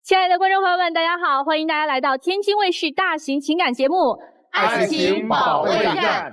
亲爱的观众朋友们，大家好，欢迎大家来到天津卫视大型情感节目《爱情保卫战》。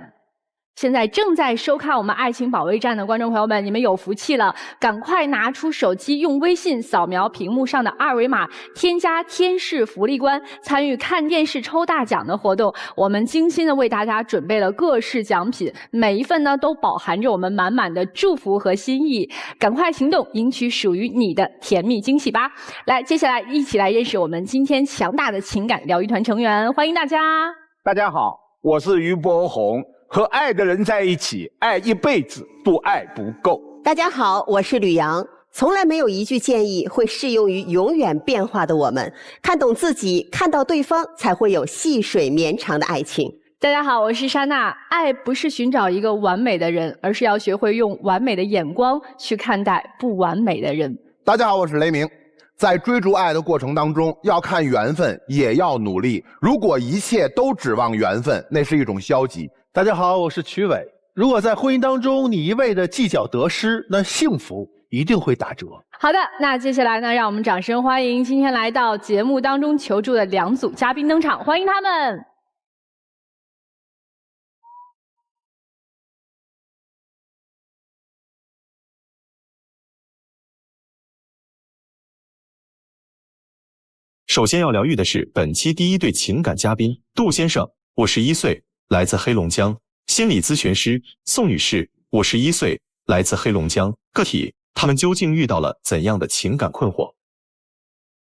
现在正在收看我们《爱情保卫战》的观众朋友们，你们有福气了！赶快拿出手机，用微信扫描屏幕上的二维码，添加天视福利官，参与看电视抽大奖的活动。我们精心的为大家准备了各式奖品，每一份呢都饱含着我们满满的祝福和心意。赶快行动，赢取属于你的甜蜜惊喜吧！来，接下来一起来认识我们今天强大的情感疗愈团成员，欢迎大家！大家好，我是于波红。和爱的人在一起，爱一辈子，不爱不够。大家好，我是吕阳。从来没有一句建议会适用于永远变化的我们。看懂自己，看到对方，才会有细水绵长的爱情。大家好，我是莎娜。爱不是寻找一个完美的人，而是要学会用完美的眼光去看待不完美的人。大家好，我是雷鸣。在追逐爱的过程当中，要看缘分，也要努力。如果一切都指望缘分，那是一种消极。大家好，我是曲伟。如果在婚姻当中你一味的计较得失，那幸福一定会打折。好的，那接下来呢，让我们掌声欢迎今天来到节目当中求助的两组嘉宾登场，欢迎他们。首先要疗愈的是本期第一对情感嘉宾杜先生，51岁，来自黑龙江；心理咨询师宋女士，51岁，来自黑龙江。个体，他们究竟遇到了怎样的情感困惑？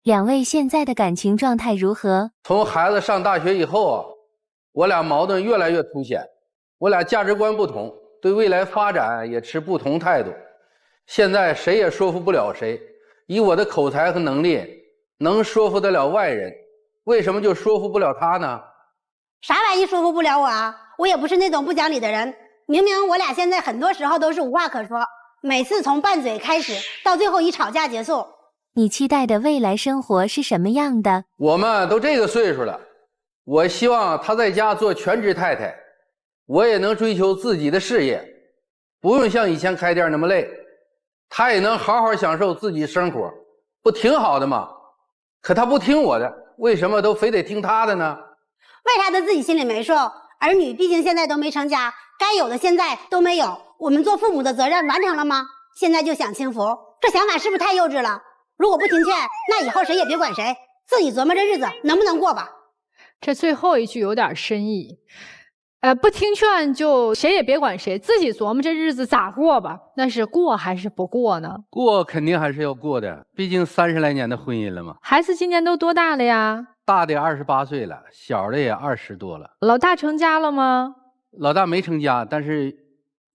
两位现在的感情状态如何？从孩子上大学以后啊，我俩矛盾越来越凸显，我俩价值观不同，对未来发展也持不同态度。现在谁也说服不了谁，以我的口才和能力能说服得了外人，为什么就说服不了他呢？啥玩意说服不了我啊？我也不是那种不讲理的人。明明我俩现在很多时候都是无话可说，每次从拌嘴开始，到最后以吵架结束。你期待的未来生活是什么样的？我们都这个岁数了，我希望她在家做全职太太，我也能追求自己的事业，不用像以前开店那么累，她也能好好享受自己生活，不挺好的吗？可她不听我的，为什么都非得听她的呢？为啥她自己心里没数？儿女毕竟现在都没成家，该有的现在都没有，我们做父母的责任完成了吗？现在就想轻浮，这想法是不是太幼稚了？如果不听劝，那以后谁也别管谁，自己琢磨这日子能不能过吧。这最后一句有点深意。不听劝就谁也别管谁，自己琢磨这日子咋过吧。那是过还是不过呢？过肯定还是要过的，毕竟30来年的婚姻了嘛。孩子今年都多大了呀？大的28岁了，小的也20多了。老大成家了吗？老大没成家，但是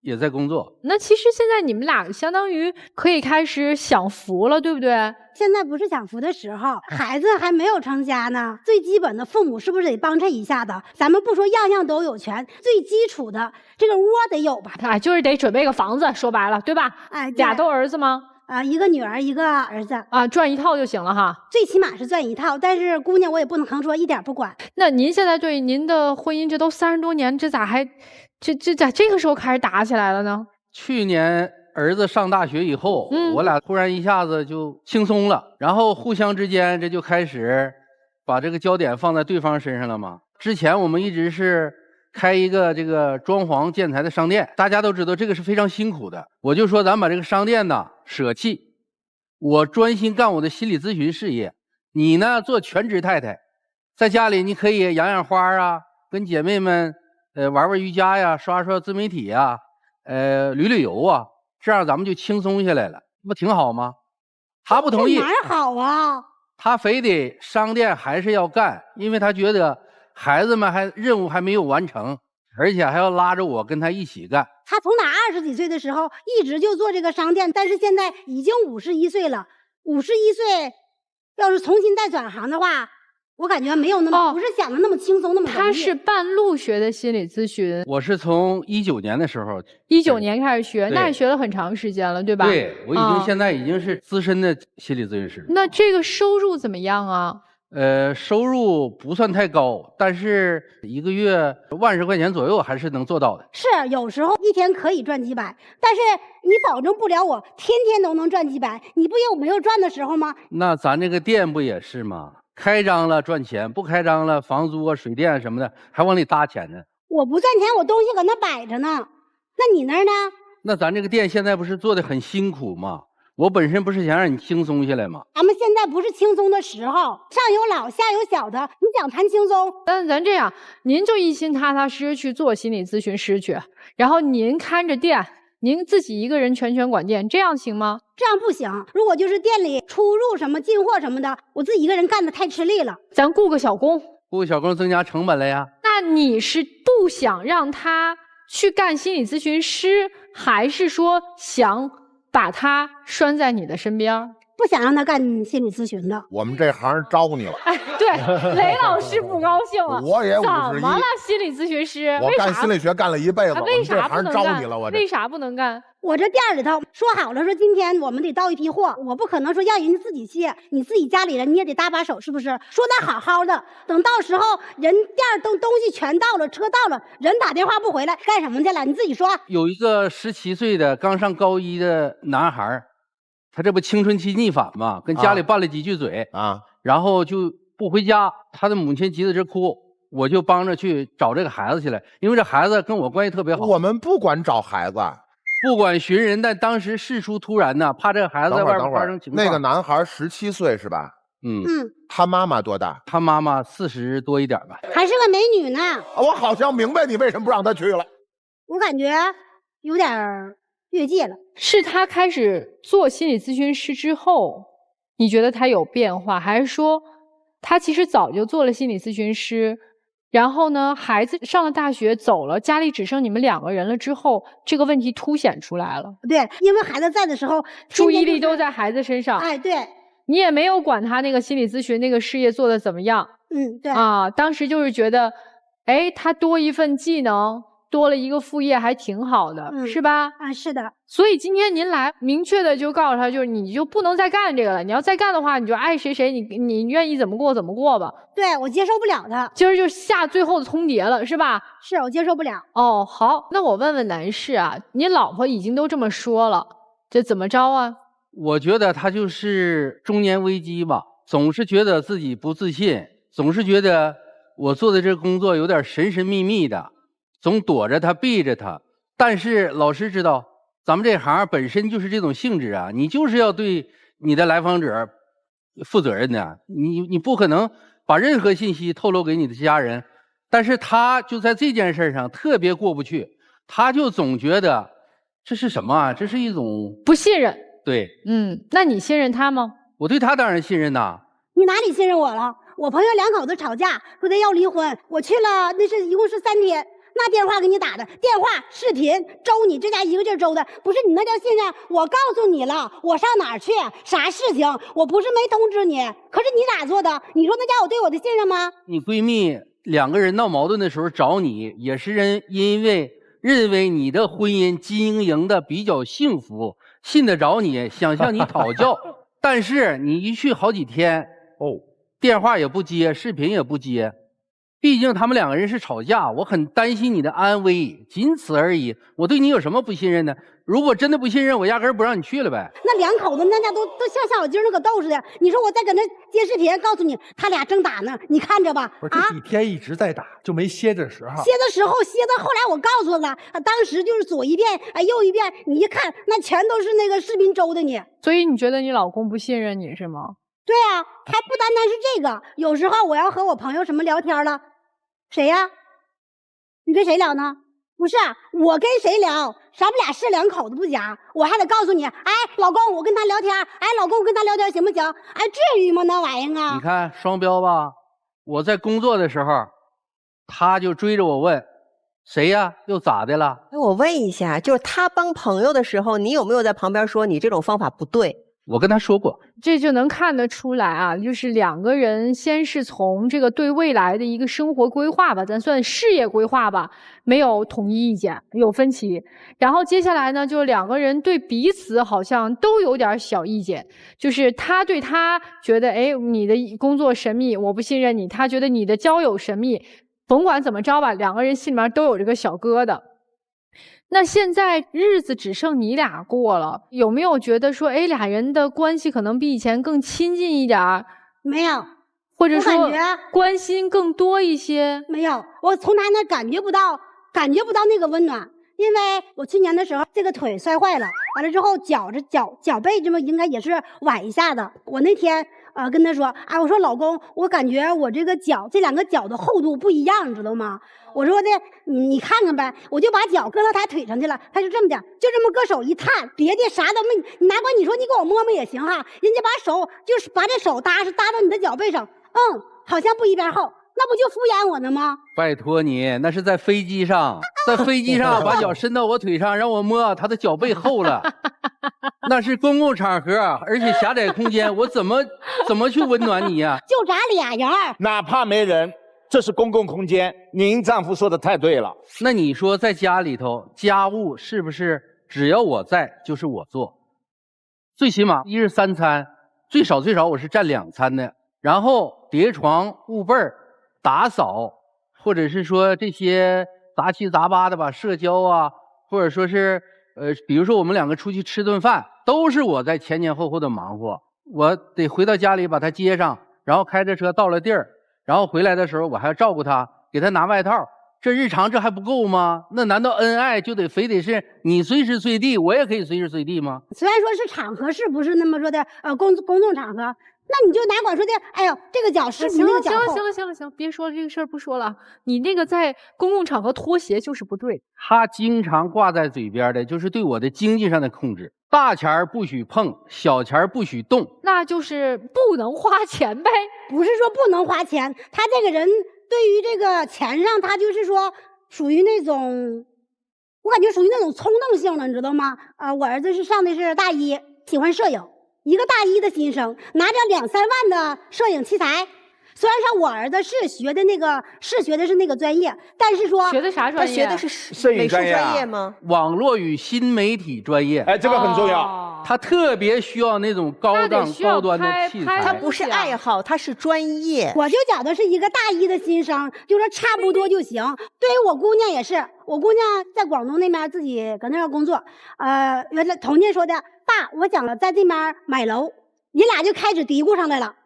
也在工作。那其实现在你们俩相当于可以开始享福了，对不对？现在不是享福的时候，孩子还没有成家呢，最基本的父母是不是得帮衬一下子？咱们不说样样都有权，最基础的这个窝得有吧？就是得准备个房子，说白了，对吧？俩都儿子吗？一个女儿，一个儿子啊，赚一套就行了哈。最起码是赚一套，但是姑娘我也不能说一点不管。那您现在对您的婚姻，这都30多年，这咋还咋这个时候开始打起来了呢？去年儿子上大学以后，我俩突然一下子就轻松了，然后互相之间这就开始把这个焦点放在对方身上了嘛。之前我们一直是开一个这个装潢建材的商店，大家都知道这个是非常辛苦的。我就说咱把这个商店呢舍弃，我专心干我的心理咨询事业，你呢做全职太太，在家里你可以养养花啊，跟姐妹们玩玩瑜伽呀，刷刷自媒体呀，旅旅游啊，这样咱们就轻松下来了，不挺好吗？他不同意，哪儿好啊？他非得商店还是要干，因为他觉得孩子们任务还没有完成，而且还要拉着我跟他一起干。他从他20几岁的时候一直就做这个商店，但是现在已经51岁了。51岁要是重新再转行的话，我感觉没有那么不是想的那么轻松那么容易。他是半路学的心理咨询，我是从19年的时候，19年开始学，那也学了很长时间了，对吧？对，我现在已经是资深的心理咨询师了。那这个收入怎么样啊？收入不算太高，但是一个月10,000块钱左右还是能做到的。是，有时候一天可以赚几百，但是你保证不了我天天都能赚几百，你不有没有赚的时候吗？那咱这个店不也是吗？开张了赚钱，不开张了房租啊、水电什么的还往里搭钱呢。我不赚钱，我东西搁那摆着呢，那你那儿呢？那咱这个店现在不是做的很辛苦吗？我本身不是想让你轻松下来吗？咱们现在不是轻松的时候，上有老下有小的，你想谈轻松？但咱这样，您就一心踏踏实实去做心理咨询师去，然后您看着店，您自己一个人全权管店，这样行吗？这样不行。如果就是店里出入什么进货什么的，我自己一个人干的太吃力了。咱雇个小工，雇个小工增加成本了呀。那你是不想让他去干心理咨询师，还是说想把他拴在你的身边？不想让他干心理咨询的。我们这行招你了。哎，对，雷老师不高兴了。我也51。怎么了？心理咨询师？我干心理学干了一辈子，为啥不能干？我们这行招你了，为啥不能干？我这店里头说好了，说今天我们得到一批货，我不可能说让人家自己卸，你自己家里人你也得搭把手，是不是？说的好好的，等到时候人店东西全到了，车到了，人打电话不回来，干什么去了？你自己说。有一个17岁的刚上高1的男孩，他这不青春期逆反嘛，跟家里拌了几句嘴啊，然后就不回家，他的母亲急得直哭，我就帮着去找这个孩子去了，因为这孩子跟我关系特别好。我们不管找孩子。不管寻人，但当时事出突然呢，怕这个孩子在外边发生情况。那个男孩17岁是吧？他妈妈多大？他妈妈40多一点吧，还是个美女呢。我好像明白你为什么不让他去了。我感觉有点越界了。是他开始做心理咨询师之后，你觉得他有变化，还是说他其实早就做了心理咨询师？然后呢，孩子上了大学走了，家里只剩你们2个人了之后，这个问题凸显出来了。对，因为孩子在的时候，注意力都在孩子身上。哎，对，你也没有管他那个心理咨询那个事业做得怎么样。对啊，当时就是觉得，哎，他多一份技能，多了一个副业，还挺好的，是吧？啊，是的。所以今天您来，明确的就告诉他，就是你就不能再干这个了。你要再干的话，你就爱谁谁，你愿意怎么过怎么过吧。对，我接受不了他。今儿就下最后的通牒了，是吧？是我接受不了。哦，好，那我问问男士啊，你老婆已经都这么说了，这怎么着啊？我觉得他就是中年危机吧，总是觉得自己不自信，总是觉得我做的这个工作有点神神秘秘的，总躲着他避着他。但是老师知道，咱们这行本身就是这种性质啊，你就是要对你的来访者负责任的，你不可能把任何信息透露给你的家人。但是他就在这件事上特别过不去，他就总觉得这是什么啊？这是一种不信任。对，那你信任他吗？我对他当然信任呐。你哪里信任我了？我朋友2口子吵架，说他要离婚，我去了，一共是3天。那电话给你打的，电话、视频，周你这家一个劲儿周的，不是你那叫信任。我告诉你了，我上哪儿去，啥事情，我不是没通知你，可是你咋做的？你说那家我对我的信任吗？你闺蜜2个人闹矛盾的时候找你，也是因为认为你的婚姻经营的比较幸福，信得着你，想向你讨教。但是你一去好几天，电话也不接，视频也不接。毕竟他们2个人是吵架，我很担心你的安危，仅此而已。我对你有什么不信任的？如果真的不信任，我压根儿不让你去了呗。那2口子那家都像下小鸡儿那个斗似的。你说我再搁那接视频，告诉你他俩正打呢，你看着吧。不是这几天一直在打，就没歇着时候。歇的时候歇到后来，我告诉他，当时就是左一遍右一遍，你一看那全都是那个视频周的你。所以你觉得你老公不信任你是吗？对啊，还不单单是这个，有时候我要和我朋友什么聊天了。谁呀？你跟谁聊呢？不是我跟谁聊，咱们俩是2口子不假，我还得告诉你，哎，老公，我跟他聊天，哎，老公，我跟他聊天行不行？哎，至于吗？那玩意儿啊！你看双标吧。我在工作的时候，他就追着我问，谁呀？又咋的了？我问一下，就是他帮朋友的时候，你有没有在旁边说你这种方法不对？我跟他说过，这就能看得出来啊，就是两个人先是从这个对未来的一个生活规划吧，咱算事业规划吧，没有统一意见，有分歧。然后接下来呢，就两个人对彼此好像都有点小意见，就是他对他觉得，哎，你的工作神秘，我不信任你；他觉得你的交友神秘，甭管怎么着吧，两个人心里面都有这个小疙瘩。那现在日子只剩你俩过了，有没有觉得说，哎，俩人的关系可能比以前更亲近一点儿？没有，或者说我感觉关心更多一些？没有，我从他那感觉不到那个温暖。因为我去年的时候这个腿摔坏了，完了之后脚背这么应该也是崴一下的。我那天跟他说啊，我说老公，我感觉我这个脚这两个脚的厚度不一样，你知道吗？我说的你看看呗，我就把脚搁到他腿上去了，他就这么讲，就这么搁手一探，别的啥都没，你哪管你说你给我摸摸也行哈，人家把手就是把这手搭到你的脚背上，好像不一边厚。那不就敷衍我呢吗？拜托你，那是在飞机上，在飞机上把脚伸到我腿上，让我摸他的脚背厚了。那是公共场合，而且狭窄空间，我怎么去温暖你呀？就咱俩人，哪怕没人，这是公共空间。您丈夫说的太对了。那你说在家里头，家务是不是只要我在就是我做？最起码一日3餐，最少我是占2餐的。然后叠床、炨被儿。打扫，或者是说这些杂七杂八的吧，社交啊，或者说是比如说我们两个出去吃顿饭，都是我在前后的忙活。我得回到家里把他接上，然后开着车到了地儿，然后回来的时候我还要照顾他，给他拿外套。这日常这还不够吗？那难道恩爱就非得是你随时随地，我也可以随时随地吗？虽然说是场合，是不是那么说的公众场合？那你就哪管说的，哎呦，这个脚是比那个脚厚。行，别说了，这个事儿不说了。你那个在公共场合脱鞋就是不对。他经常挂在嘴边的就是对我的经济上的控制，大钱不许碰，小钱不许动，那就是不能花钱呗。不是说不能花钱，他这个人对于这个钱上，他就是说属于那种，我感觉属于那种冲动性的，你知道吗？我儿子上的是大一，喜欢摄影。一个大一的新生拿着2、3万的摄影器材，虽然说我儿子是学的是那个专业，但是说学的啥专业？他学的是摄影专业专业吗？网络与新媒体专业。哎，这个很重要。他特别需要那种高端的器材。他不是爱好，他是专业。我就觉得是一个大一的新生，就说差不多就行。对于我姑娘也是，我姑娘在广东那边自己搁那儿工作，原来童年说的。爸，我想了，在这边买楼，你俩就开始嘀咕上来了，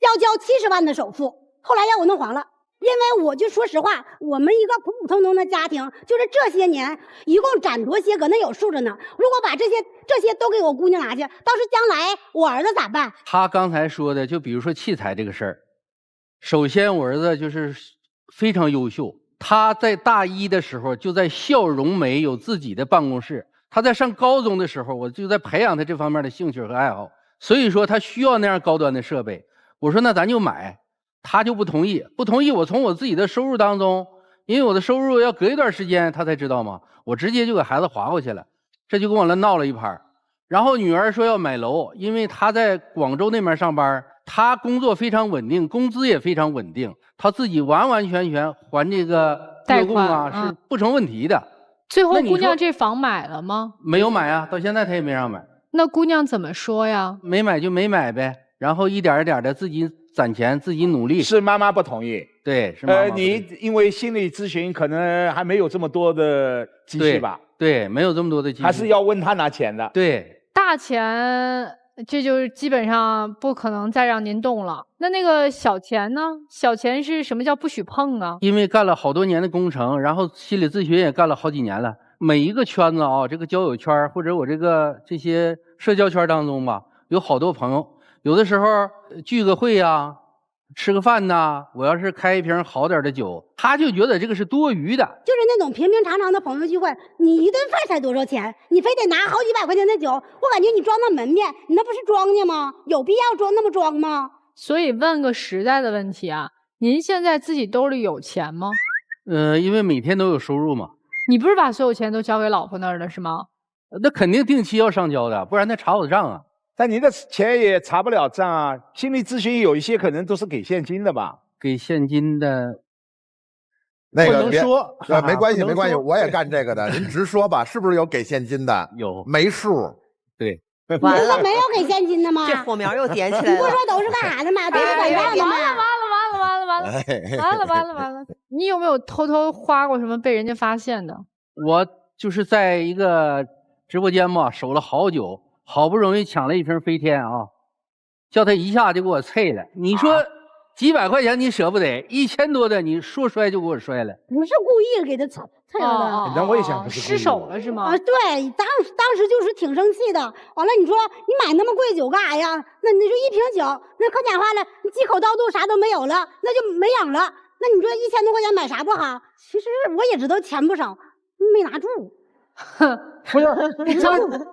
要交70万的首付，后来让我弄黄了。因为我就说实话，我们一个普普通通的家庭，就是这些年一共攒多些，搁那有数着呢。如果把这些都给我姑娘拿去，到时将来我儿子咋办？他刚才说的，就比如说器材这个事儿，首先我儿子就是非常优秀，他在大一的时候就在笑容美有自己的办公室。他在上高中的时候，我就在培养他这方面的兴趣和爱好，所以说他需要那样高端的设备。我说那咱就买，他就不同意。我从我自己的收入当中，因为我的收入要隔一段时间他才知道嘛，我直接就给孩子划过去了，这就跟我闹了一盘。然后女儿说要买楼，因为她在广州那边上班，她工作非常稳定，工资也非常稳定，她自己完完全全还这个贷款啊是不成问题的。最后姑娘这房买了吗？没有买啊，到现在她也没让买。那姑娘怎么说呀？没买就没买呗，然后一点一点的自己攒钱，自己努力。是妈妈不同意。对，是妈妈不同意。你因为心理咨询可能还没有这么多的积蓄吧？对，没有这么多的积蓄。还是要问他拿钱的。对，大钱这就是基本上不可能再让您动了。那个小钱呢？小钱是什么叫不许碰啊？因为干了好多年的工程，然后心理咨询也干了好几年了。每一个圈子啊，这个交友圈或者我这些社交圈当中吧，有好多朋友。有的时候聚个会啊，吃个饭呐，我要是开一瓶好点的酒，他就觉得这个是多余的。就是那种平平常常的朋友聚会，你一顿饭才多少钱？你非得拿好几百块钱的酒，我感觉你装那门面，你那不是庄家吗？有必要装那么装吗？所以问个实在的问题啊，您现在自己兜里有钱吗？因为每天都有收入嘛。你不是把所有钱都交给老婆那儿了是吗？那肯定定期要上交的，不然他查我的账啊。但您的钱也查不了账啊。心理咨询有一些可能都是给现金的吧？给现金的，那个别不能说，没关系，不能没关系，说我也干这个的，您直说吧，是不是有给现金的？有，没数。对，完了，没有给现金的吗？这火苗又点起你来了。不说都是干啥的吗？都是转账的吗？完了！你有没有偷偷花过什么被人家发现的？我就是在一个直播间嘛，守了好久，好不容易抢了一瓶飞天啊，叫他一下就给我碎了。你说几百块钱你舍不得，1000多的你说摔就给我摔了。不是故意给他踩了的。那我也想失手了是吗？啊，对，当时就是挺生气的。完了，你说你买那么贵酒干啥呀？那你说一瓶酒，那可讲话了，你几口刀肚啥都没有了，那就没影了。那你说1000多块钱买啥不好？其实我也知道钱不少，没拿住。不是，这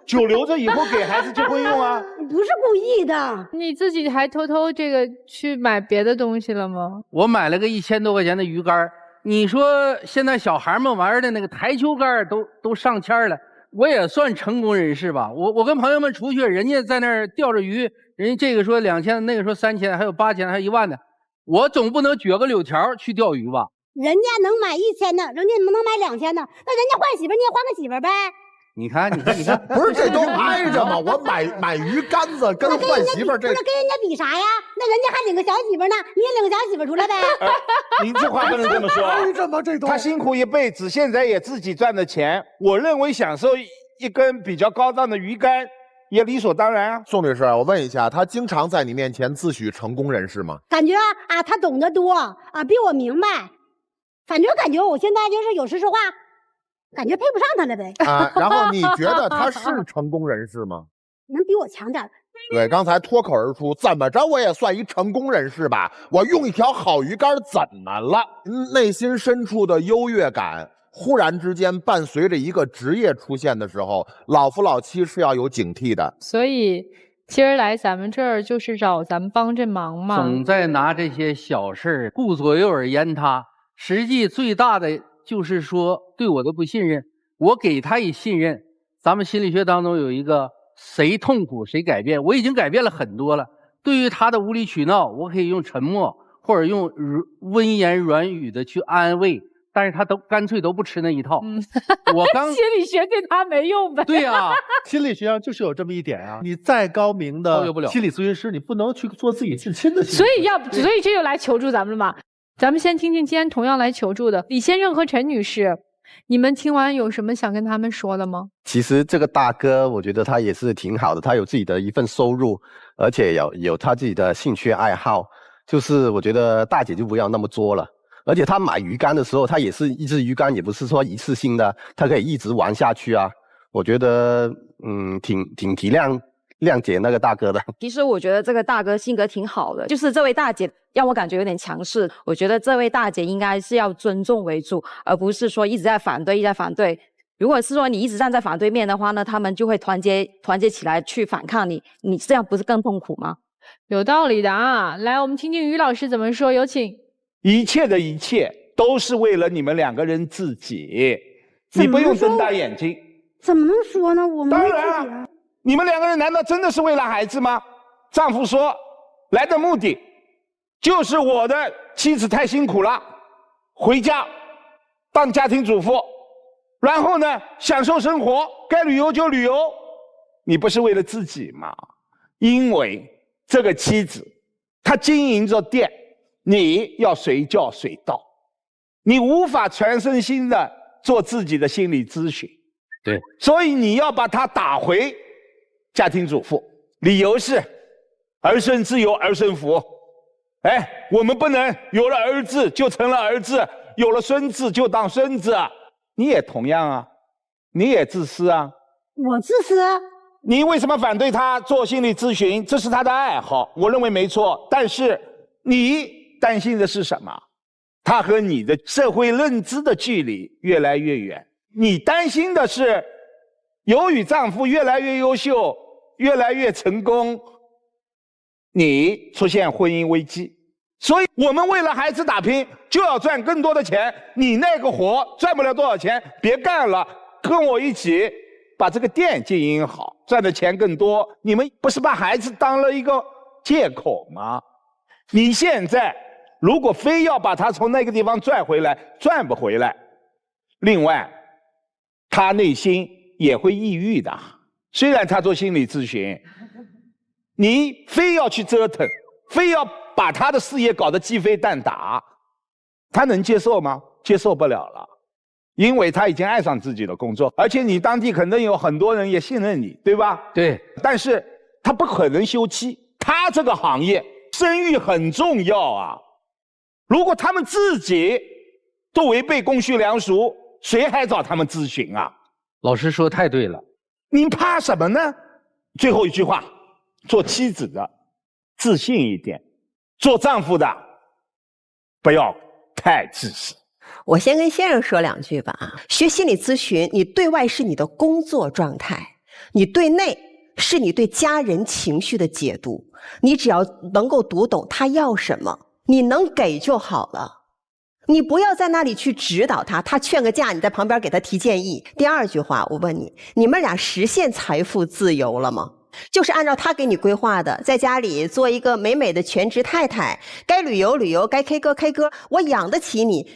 酒留着以后给孩子结婚用啊。不是故意的。你自己还偷偷这个去买别的东西了吗？我买了个1000多块钱的鱼竿，你说现在小孩们玩的那个台球杆都上千了，我也算成功人士吧。我跟朋友们出去，人家在那儿钓着鱼，人家这个说2000，那个说3000，还有8000，还有1万的，我总不能撅个柳条去钓鱼吧？人家能买1000的，人家能买2000的，那人家换媳妇，你也换个媳妇呗。你看，不是这都挨着吗？我买鱼竿子跟换媳妇这，不是跟人家比啥呀？那人家还领个小媳妇呢，你也领个小媳妇出来呗。您这话不能这么说。挨着吗？这都他辛苦一辈子，现在也自己赚的钱，我认为享受一根比较高档的鱼竿也理所当然啊。宋律师，我问一下，他经常在你面前自诩成功人士吗？感觉啊，他懂得多啊，比我明白。反正感觉我现在就是有时说话，感觉配不上他了呗。啊，然后你觉得他是成功人士吗？能比我强点。对，刚才脱口而出，怎么着我也算一成功人士吧？我用一条好鱼竿怎么了？内心深处的优越感，忽然之间伴随着一个职业出现的时候，老夫老妻是要有警惕的。所以今儿来咱们这儿就是找咱们帮这忙嘛。总在拿这些小事顾左右而言他，实际最大的就是说对我的不信任，我给他以信任。咱们心理学当中有一个谁痛苦谁改变，我已经改变了很多了。对于他的无理取闹，我可以用沉默或者用温言软语的去安慰，但是他都干脆都不吃那一套。我刚心理学对他没用呗。对呀，心理学上就是有这么一点啊，你再高明的心理咨询师，你不能去做自己至亲的心理。所以这就来求助咱们了嘛。咱们先听听今天同样来求助的李先生和陈女士，你们听完有什么想跟他们说的吗？其实这个大哥，我觉得他也是挺好的，他有自己的一份收入，而且有他自己的兴趣爱好。就是我觉得大姐就不要那么作了，而且他买鱼竿的时候，他也是一支鱼竿，也不是说一次性的，他可以一直玩下去啊。我觉得挺体谅解那个大哥的。其实我觉得这个大哥性格挺好的，就是这位大姐让我感觉有点强势。我觉得这位大姐应该是要尊重为主，而不是说一直在反对。如果是说你一直站在反对面的话呢，他们就会团结起来去反抗你，你这样不是更痛苦吗？有道理的啊！来，我们听听于老师怎么说，有请。一切的一切都是为了你们2个人自己，你不用睁大眼睛。怎么能说呢？我们当然啊，你们2个人难道真的是为了孩子吗？丈夫说来的目的就是我的妻子太辛苦了，回家当家庭主妇，然后呢享受生活，该旅游就旅游。你不是为了自己吗？因为这个妻子她经营着店，你要随叫随到，你无法全身心的做自己的心理咨询。对，所以你要把她打回家庭主妇，理由是儿孙自有儿孙福。我们不能有了儿子就成了儿子，有了孙子就当孙子。你也同样啊，你也自私啊。我自私？你为什么反对他做心理咨询？这是他的爱好，我认为没错。但是你担心的是什么？他和你的社会认知的距离越来越远。你担心的是，由于丈夫越来越优秀，越来越成功，你出现婚姻危机。所以我们为了孩子打拼，就要赚更多的钱。你那个活赚不了多少钱，别干了，跟我一起把这个店经营好，赚的钱更多。你们不是把孩子当了一个借口吗？你现在如果非要把他从那个地方拽回来，赚不回来。另外，他内心也会抑郁的。虽然他做心理咨询，你非要去折腾，非要把他的事业搞得鸡飞蛋打，他能接受吗？接受不了了。因为他已经爱上自己的工作，而且你当地可能有很多人也信任你，对吧？对。但是他不可能休妻，他这个行业声誉很重要啊。如果他们自己都违背公序良俗，谁还找他们咨询啊？老师说太对了。你怕什么呢？最后一句话，做妻子的自信一点，做丈夫的不要太自私。我先跟先生说两句吧啊，学心理咨询，你对外是你的工作状态，你对内是你对家人情绪的解读。你只要能够读懂他要什么，你能给就好了。你不要在那里去指导他，他劝个架，你在旁边给他提建议。第二句话，我问你，你们俩实现财富自由了吗？就是按照他给你规划的，在家里做一个美美的全职太太，该旅游旅游，该 K 歌 K 歌，我养得起你，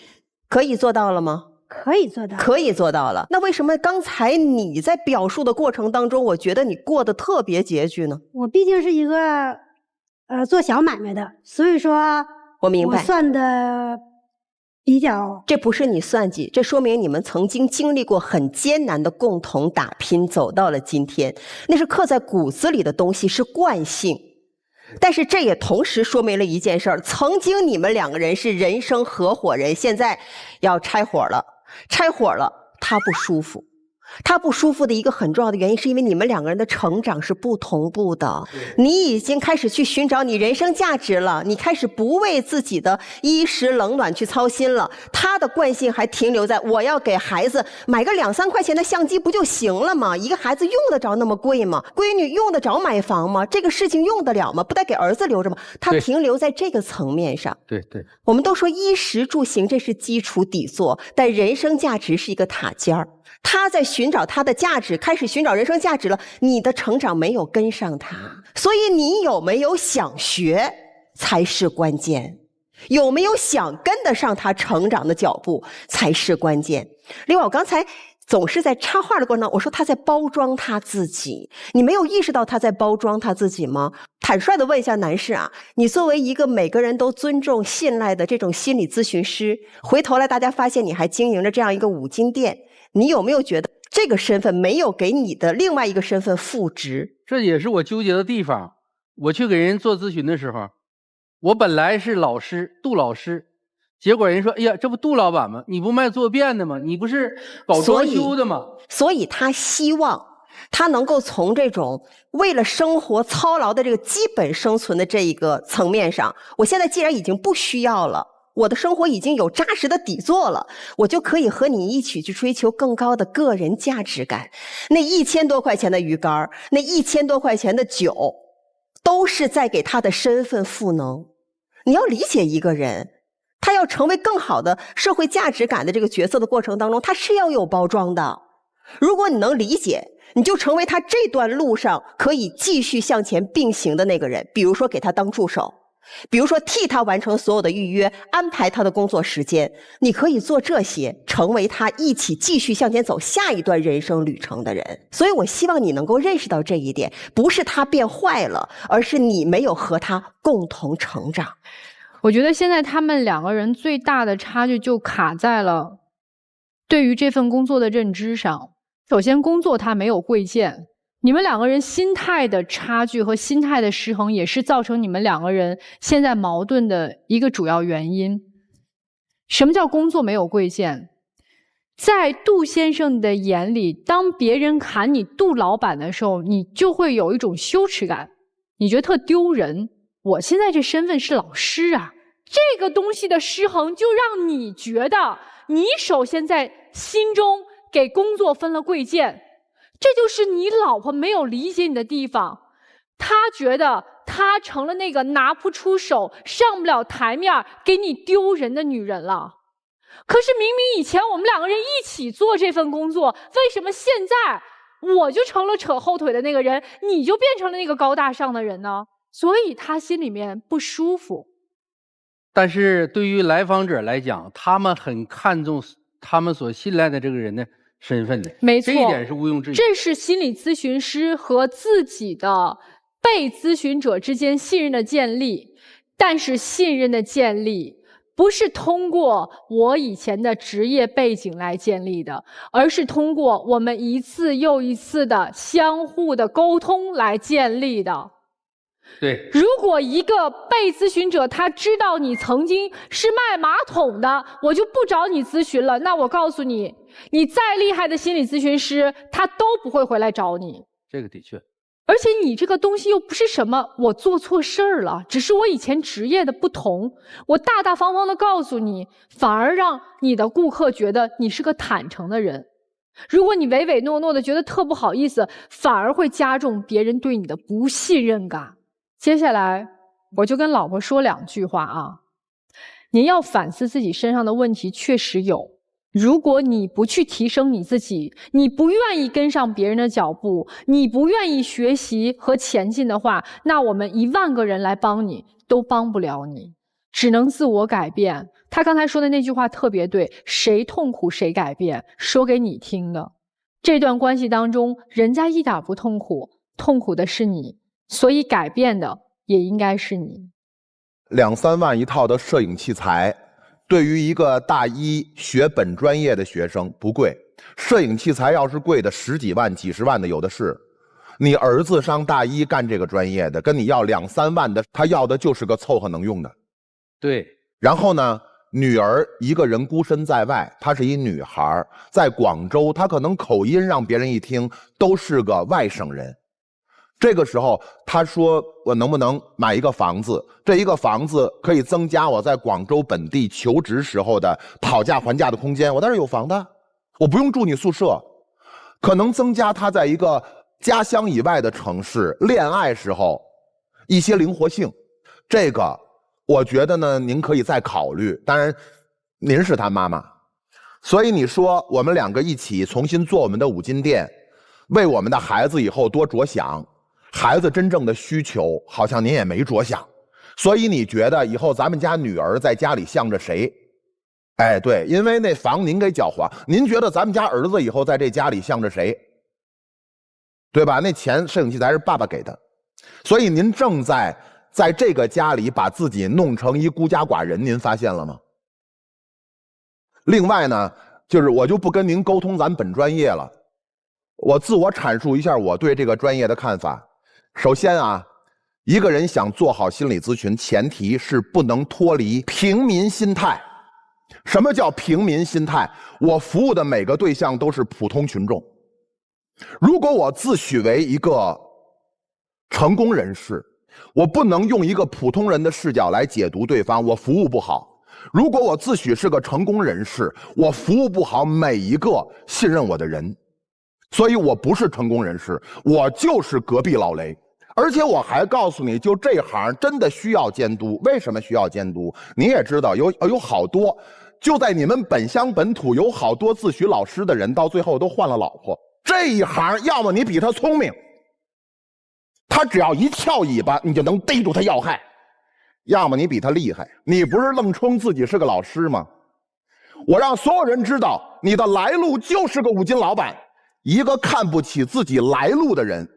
可以做到了吗？可以做到，可以做到了。那为什么刚才你在表述的过程当中，我觉得你过得特别拮据呢？我毕竟是一个做小买卖的，所以说我明白，我算的比较，这不是你算计，这说明你们曾经经历过很艰难的共同打拼，走到了今天，那是刻在骨子里的东西，是惯性。但是这也同时说明了一件事儿，曾经你们两个人是人生合伙人，现在要拆伙了，拆伙了，他不舒服。他不舒服的一个很重要的原因，是因为你们两个人的成长是不同步的。你已经开始去寻找你人生价值了，你开始不为自己的衣食冷暖去操心了。他的惯性还停留在我要给孩子买个2、3块钱的相机不就行了吗？一个孩子用得着那么贵吗？闺女用得着买房吗？这个事情用得了吗？不得给儿子留着吗？他停留在这个层面上。对对，我们都说衣食住行这是基础底座，但人生价值是一个塔尖儿。他在寻找他的价值，开始寻找人生价值了，你的成长没有跟上他，所以你有没有想学才是关键，有没有想跟得上他成长的脚步才是关键。另外，我刚才总是在插话的过程中，我说他在包装他自己，你没有意识到他在包装他自己吗？坦率的问一下男士啊，你作为一个每个人都尊重信赖的这种心理咨询师，回头来大家发现你还经营着这样一个5金店，你有没有觉得这个身份没有给你的另外一个身份赋值？这也是我纠结的地方。我去给人做咨询的时候，我本来是老师，杜老师，结果人说，哎呀，这不杜老板吗？你不卖坐便的吗？你不是搞装修的吗？所以他希望他能够从这种为了生活操劳的这个基本生存的这一个层面上，我现在既然已经不需要了，我的生活已经有扎实的底座了，我就可以和你一起去追求更高的个人价值感。那1000多块钱的鱼竿，那1000多块钱的酒，都是在给他的身份赋能。你要理解一个人，他要成为更好的社会价值感的这个角色的过程当中，他是要有包装的。如果你能理解，你就成为他这段路上可以继续向前并行的那个人。比如说给他当助手，比如说替他完成所有的预约，安排他的工作时间，你可以做这些，成为他一起继续向前走下一段人生旅程的人。所以我希望你能够认识到这一点，不是他变坏了，而是你没有和他共同成长。我觉得现在他们2个人最大的差距就卡在了对于这份工作的认知上。首先，工作它没有贵贱，你们2个人心态的差距和心态的失衡，也是造成你们2个人现在矛盾的一个主要原因。什么叫工作没有贵贱？在杜先生的眼里，当别人喊你杜老板的时候，你就会有一种羞耻感，你觉得特丢人。我现在这身份是老师啊，这个东西的失衡就让你觉得你首先在心中给工作分了贵贱，这就是你老婆没有理解你的地方。她觉得她成了那个拿不出手、上不了台面、给你丢人的女人了。可是明明以前我们2个人一起做这份工作，为什么现在我就成了扯后腿的那个人，你就变成了那个高大上的人呢？所以他心里面不舒服。但是对于来访者来讲，他们很看重他们所信赖的这个人的身份的，没错，这一点是毋庸置疑。这是心理咨询师和自己的被咨询者之间信任的建立。但是信任的建立不是通过我以前的职业背景来建立的，而是通过我们一次又一次的相互的沟通来建立的。对，如果一个被咨询者他知道你曾经是卖马桶的，我就不找你咨询了，那我告诉你，你再厉害的心理咨询师，他都不会回来找你。这个的确。而且你这个东西又不是什么我做错事儿了，只是我以前职业的不同，我大大方方的告诉你，反而让你的顾客觉得你是个坦诚的人。如果你唯唯诺诺的觉得特不好意思，反而会加重别人对你的不信任感。接下来我就跟老婆说2句话啊，您要反思自己身上的问题确实有，如果你不去提升你自己，你不愿意跟上别人的脚步，你不愿意学习和前进的话，那我们10000个人来帮你都帮不了你，只能自我改变。他刚才说的那句话特别对，谁痛苦谁改变，说给你听的。这段关系当中，人家一点不痛苦，痛苦的是你，所以改变的也应该是你。2、3万一套的摄影器材，对于一个大一学本专业的学生不贵，摄影器材要是贵的10几万、几十万的有的是。你儿子上大一干这个专业的，跟你要2、3万的，他要的就是个凑合能用的。对。然后呢，女儿一个人孤身在外，她是一女孩，在广州，她可能口音让别人一听都是个外省人。这个时候，他说我能不能买一个房子？这一个房子可以增加我在广州本地求职时候的讨价还价的空间。我在这有房的，我不用住你宿舍，可能增加他在一个家乡以外的城市恋爱时候一些灵活性。这个我觉得呢，您可以再考虑。当然，您是他妈妈，所以你说我们2个一起重新做我们的5金店，为我们的孩子以后多着想。孩子真正的需求好像您也没着想，所以你觉得以后咱们家女儿在家里向着谁？哎，对，因为那房您给缴还，您觉得咱们家儿子以后在这家里向着谁？对吧？那钱摄影器材是爸爸给的，所以您正在这个家里把自己弄成一孤家寡人，您发现了吗？另外呢，就是我就不跟您沟通咱本专业了，我自我阐述一下我对这个专业的看法。首先啊，一个人想做好心理咨询，前提是不能脱离平民心态。什么叫平民心态？我服务的每个对象都是普通群众。如果我自诩为一个成功人士，我不能用一个普通人的视角来解读对方，我服务不好。如果我自诩是个成功人士，我服务不好每一个信任我的人。所以我不是成功人士，我就是隔壁老雷。而且我还告诉你，就这行真的需要监督。为什么需要监督？你也知道，有好多就在你们本乡本土有好多自诩老师的人，到最后都换了老婆。这一行，要么你比他聪明，他只要一翘尾巴，你就能逮住他要害；要么你比他厉害，你不是愣称自己是个老师吗？我让所有人知道，你的来路就是个5金老板。一个看不起自己来路的人，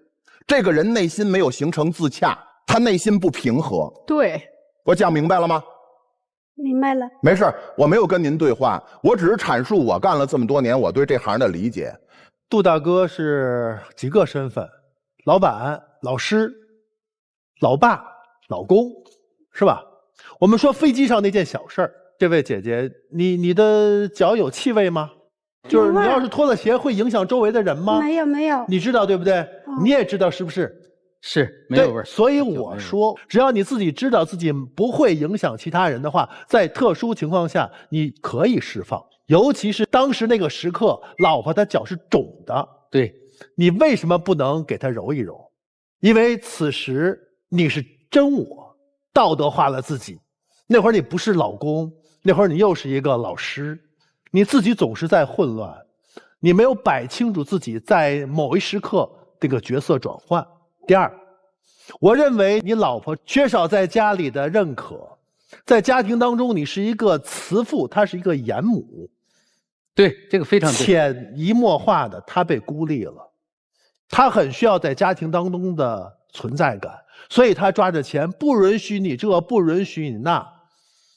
这个人内心没有形成自洽，他内心不平和。对，我讲明白了吗？明白了。没事，我没有跟您对话，我只是阐述我干了这么多年我对这行的理解。杜大哥是几个身份？老板、老师、老爸、老公，是吧？我们说飞机上那件小事儿，这位姐姐，你的脚有气味吗？就是你要是脱了鞋会影响周围的人吗？没有没有，你知道对不对？你也知道是不是？是，没有味儿。所以我说，只要你自己知道自己不会影响其他人的话，在特殊情况下你可以释放。尤其是当时那个时刻，老婆的脚是肿的，对，你为什么不能给她揉一揉？因为此时你是真我，道德化了自己。那会儿你不是老公，那会儿你又是一个老师。你自己总是在混乱，你没有摆清楚自己在某一时刻这个角色转换。第二，我认为你老婆缺少在家里的认可，在家庭当中你是一个慈父，她是一个严母。对，这个非常对。潜移默化的，她被孤立了，她很需要在家庭当中的存在感，所以她抓着钱，不允许你这，不允许你那，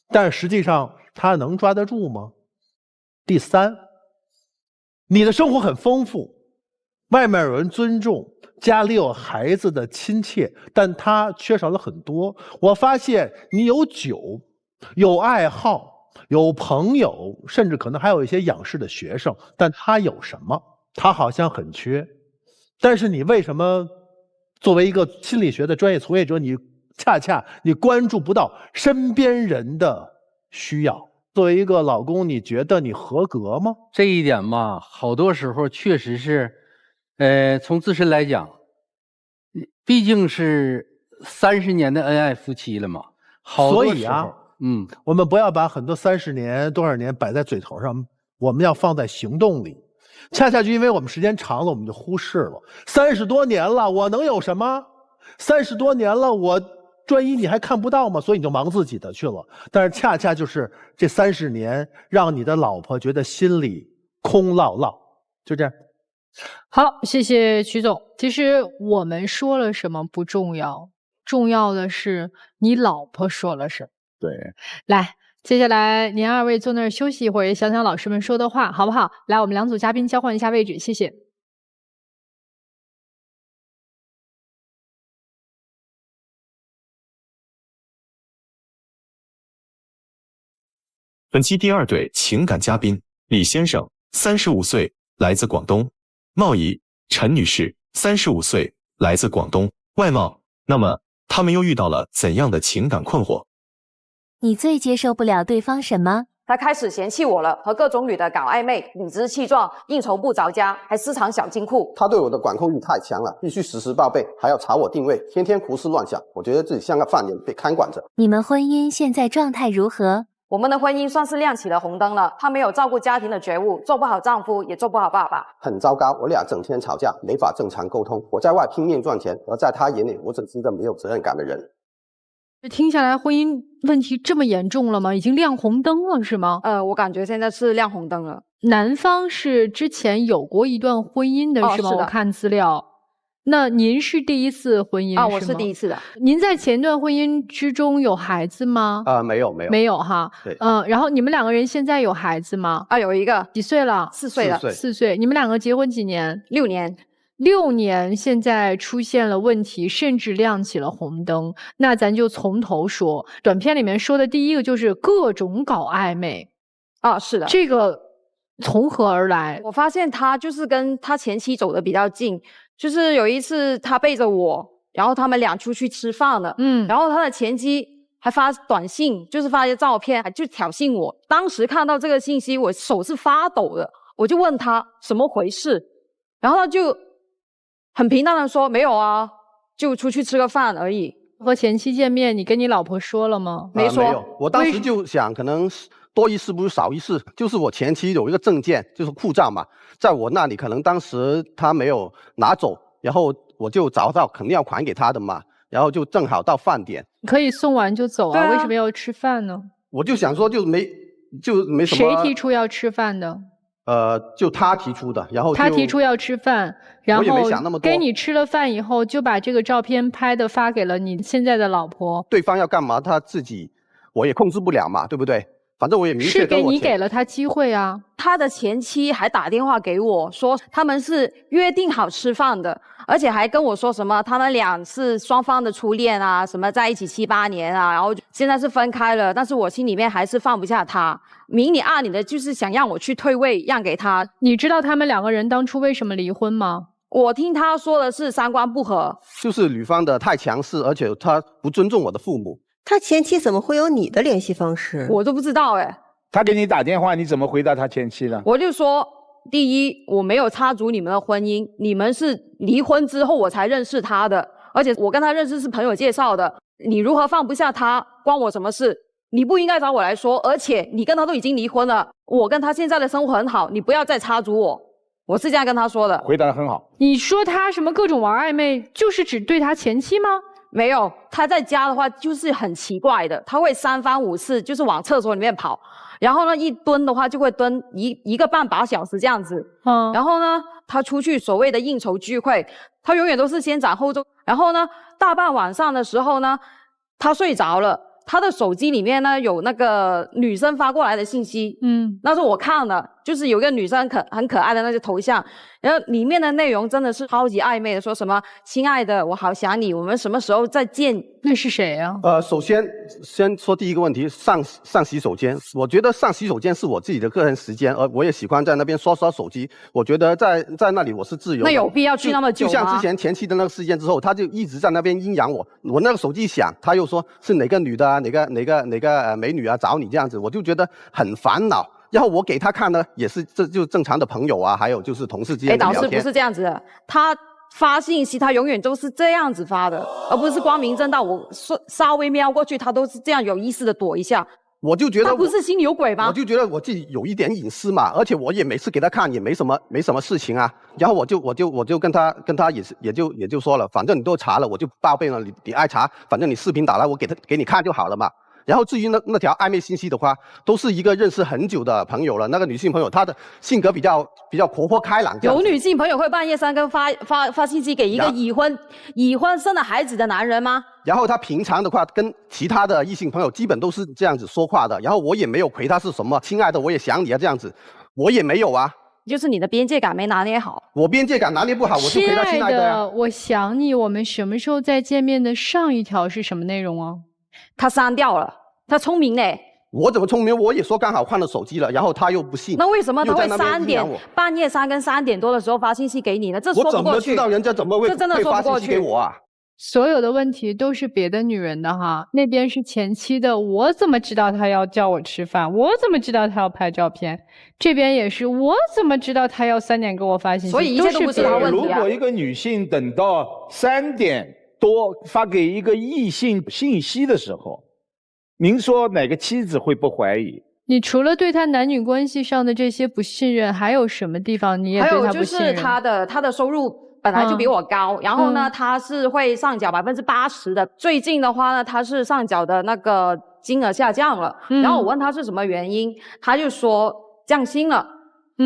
但实际上她能抓得住吗？第三，你的生活很丰富，外面有人尊重，家里有孩子的亲切，但他缺少了很多。我发现你有酒，有爱好，有朋友，甚至可能还有一些仰视的学生，但他有什么？他好像很缺。但是你为什么作为一个心理学的专业从业者，你恰恰关注不到身边人的需要？作为一个老公，你觉得你合格吗？这一点嘛，好多时候确实是，从自身来讲，毕竟是30年的恩爱夫妻了嘛，好多时候，所以啊，我们不要把很多30年多少年摆在嘴头上，我们要放在行动里。恰恰就因为我们时间长了，我们就忽视了。30多年了，我能有什么？30多年了，我专一你还看不到吗？所以你就忙自己的去了。但是恰恰就是这30年，让你的老婆觉得心里空落落。就这样。好，谢谢曲总。其实我们说了什么不重要，重要的是你老婆说了什么。对，来，接下来您2位坐那儿休息一会儿，也想想老师们说的话，好不好？来，我们2组嘉宾交换一下位置，谢谢。本期第2对情感嘉宾李先生，35岁，来自广东；貌仪陈女士，35岁，来自广东。外貌，那么他们又遇到了怎样的情感困惑？你最接受不了对方什么？他开始嫌弃我了，和各种女的搞暧昧，理直气壮，应酬不着家，还私藏小金库。他对我的管控欲太强了，必须实时报备，还要查我定位，天天胡思乱想。我觉得自己像个犯人，被看管着。你们婚姻现在状态如何？我们的婚姻算是亮起了红灯了。他没有照顾家庭的觉悟，做不好丈夫，也做不好爸爸。很糟糕，我俩整天吵架，没法正常沟通。我在外拼命赚钱，而在他眼里，我只是一个没有责任感的人。听下来，婚姻问题这么严重了吗？已经亮红灯了是吗？我感觉现在是亮红灯了。男方是之前有过一段婚姻的是吗？是的。我看资料。那您是第一次婚姻我是第一次的。您在前段婚姻之中有孩子吗？没有。没有哈。对。然后你们2个人现在有孩子吗？有一个。几岁了？4岁了。4岁。你们2个结婚几年？6年。6年，现在出现了问题，甚至亮起了红灯。那咱就从头说。短片里面说的第一个就是各种搞暧昧。是的。这个从何而来？我发现他就是跟他前妻走得比较近。就是有一次他背着我，然后他们俩出去吃饭了，然后他的前妻还发短信，就是发一些照片，就挑衅我。当时看到这个信息，我手是发抖的，我就问他怎么回事，然后他就很平淡的说没有啊，就出去吃个饭而已。和前妻见面，你跟你老婆说了吗？没说。没有，我当时就想，可能多一事不如少一事，就是我前妻有一个证件，就是护照嘛，在我那里，可能当时他没有拿走，然后我就找到肯定要还给他的嘛，然后就正好到饭点，可以送完就走啊，为什么要吃饭呢？我就想说就没什么。谁提出要吃饭的？就他提出的，然后他提出要吃饭，然后我也没想那么多，跟你吃了饭以后，就把这个照片拍的发给了你现在的老婆。对方要干嘛，他自己我也控制不了嘛，对不对？反正我也明确跟我是你给了他机会啊。他的前妻还打电话给我说他们是约定好吃饭的，而且还跟我说什么他们俩是双方的初恋啊，什么在一起7、8年啊，然后现在是分开了，但是我心里面还是放不下他，明里暗里的就是想让我去退位让给他。你知道他们2个人当初为什么离婚吗？我听他说的是3观不合，就是女方的太强势，而且他不尊重我的父母。他前妻怎么会有你的联系方式？我都不知道他给你打电话，你怎么回答他前妻呢？我就说，第一，我没有插足你们的婚姻，你们是离婚之后我才认识他的，而且我跟他认识是朋友介绍的。你如何放不下他，关我什么事？你不应该找我来说，而且你跟他都已经离婚了，我跟他现在的生活很好，你不要再插足我。我是这样跟他说的。回答得很好。你说他什么各种玩暧昧，就是只对他前妻吗？没有，他在家的话就是很奇怪的，他会3番5次就是往厕所里面跑，然后呢一蹲的话就会蹲一个半把小时这样子。然后呢他出去所谓的应酬聚会，他永远都是先斩后奏。然后呢大半晚上的时候呢，他睡着了。他的手机里面呢有那个女生发过来的信息，那是我看了，就是有一个女生很可爱的那个头像，然后里面的内容真的是超级暧昧的，说什么亲爱的，我好想你，我们什么时候再见？那是谁啊？首先说第一个问题，上洗手间，我觉得上洗手间是我自己的个人时间，而我也喜欢在那边刷手机，我觉得在那里我是自由的。那有必要去那么久吗？就像之前前期的那个事件之后，他就一直在那边阴阳我，我那个手机响，他又说是哪个女的啊，哪个美女啊找你这样子，我就觉得很烦恼。然后我给他看呢，也是这就正常的朋友啊，还有就是同事之间的聊天。导师不是这样子的，他发信息他永远都是这样子发的，而不是光明正大。我稍微瞄过去，他都是这样有意识的躲一下。我就觉得他不是心里有鬼吗？我就觉得我自己有一点隐私嘛，而且我也每次给他看也没什么事情啊。然后我就跟他也就说了，反正你都查了，我就报备了，你爱查，反正你视频打来我给你看就好了嘛。然后至于那条暧昧信息的话，都是一个认识很久的朋友了。那个女性朋友，她的性格比较活泼开朗。有女性朋友会半夜3更发信息给一个已婚生了孩子的男人吗？然后她平常的话跟其他的异性朋友基本都是这样子说话的。然后我也没有回她是什么亲爱的，我也想你啊这样子，我也没有啊。就是你的边界感没拿捏好。我边界感拿捏不好，我就回她亲爱的呀。我想你，我们什么时候再见面的上一条是什么内容啊？他删掉了。他聪明嘞，我怎么聪明？我也说刚好换了手机了，然后他又不信。那为什么他会半夜3更3点多的时候发信息给你呢？这说不过去。我怎么知道人家怎么会发信息给我啊？所有的问题都是别的女人的哈，那边是前妻的，我怎么知道他要叫我吃饭？我怎么知道他要拍照片？这边也是，我怎么知道他要3点给我发信息？所以一切都不是他问题啊。如果一个女性等到3点多发给一个异性信息的时候，您说哪个妻子会不怀疑？你除了对他男女关系上的这些不信任，还有什么地方你也对他不信任？还有就是他的收入本来就比我高，然后呢，他是会上缴80%的。最近的话呢，他是上缴的那个金额下降了。然后我问他是什么原因，他就说降薪了。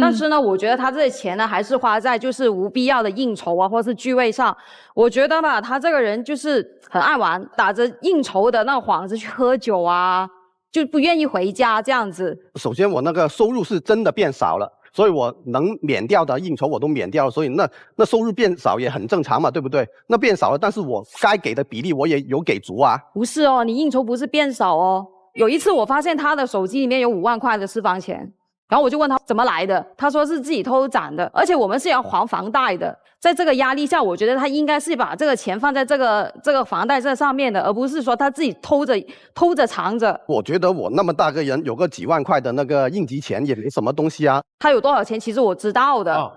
但是呢，我觉得他这些钱呢，还是花在就是无必要的应酬啊，或是聚会上。我觉得吧，他这个人就是很爱玩，打着应酬的那幌子去喝酒啊，就不愿意回家这样子。首先，我那个收入是真的变少了，所以我能免掉的应酬我都免掉了，所以那收入变少也很正常嘛，对不对？那变少了，但是我该给的比例我也有给足啊。不是哦，你应酬不是变少哦。有一次我发现他的手机里面有5万块的私房钱。然后我就问他怎么来的，他说是自己偷攒的，而且我们是要还房贷的。在这个压力下，我觉得他应该是把这个钱放在这个房贷这上面的，而不是说他自己偷着藏着。我觉得我那么大个人，有个几万块的那个应急钱也没什么东西啊。他有多少钱？其实我知道的。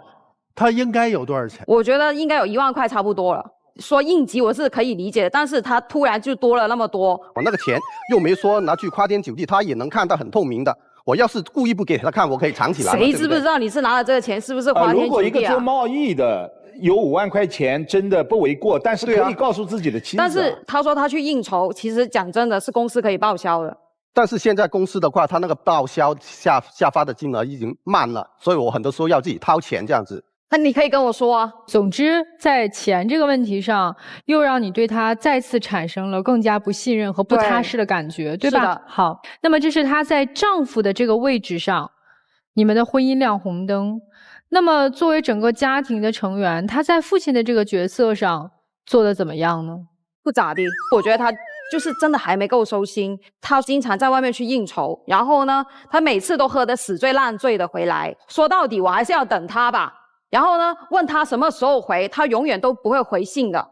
他应该有多少钱？我觉得应该有1万块差不多了。说应急我是可以理解的，但是他突然就多了那么多。我那个钱又没说拿去花天酒地，他也能看到很透明的。我要是故意不给他看，我可以藏起来。谁知不知道你是拿了这个钱是不是花天酒地啊？如果一个做贸易的有5万块钱，真的不为过，但是可以告诉自己的妻子。但是他说他去应酬，其实讲真的是公司可以报销的。但是现在公司的话，他那个报销下发的金额已经慢了，所以我很多时候要自己掏钱这样子。那你可以跟我说啊。总之，在钱这个问题上，又让你对他再次产生了更加不信任和不踏实的感觉，对吧？是的。好，那么这是他在丈夫的这个位置上，你们的婚姻亮红灯。那么作为整个家庭的成员，他在父亲的这个角色上做得怎么样呢？不咋地，我觉得他就是真的还没够收心。他经常在外面去应酬，然后呢，他每次都喝得死醉烂醉的回来。说到底，我还是要等他吧。然后呢，问他什么时候回，他永远都不会回信的。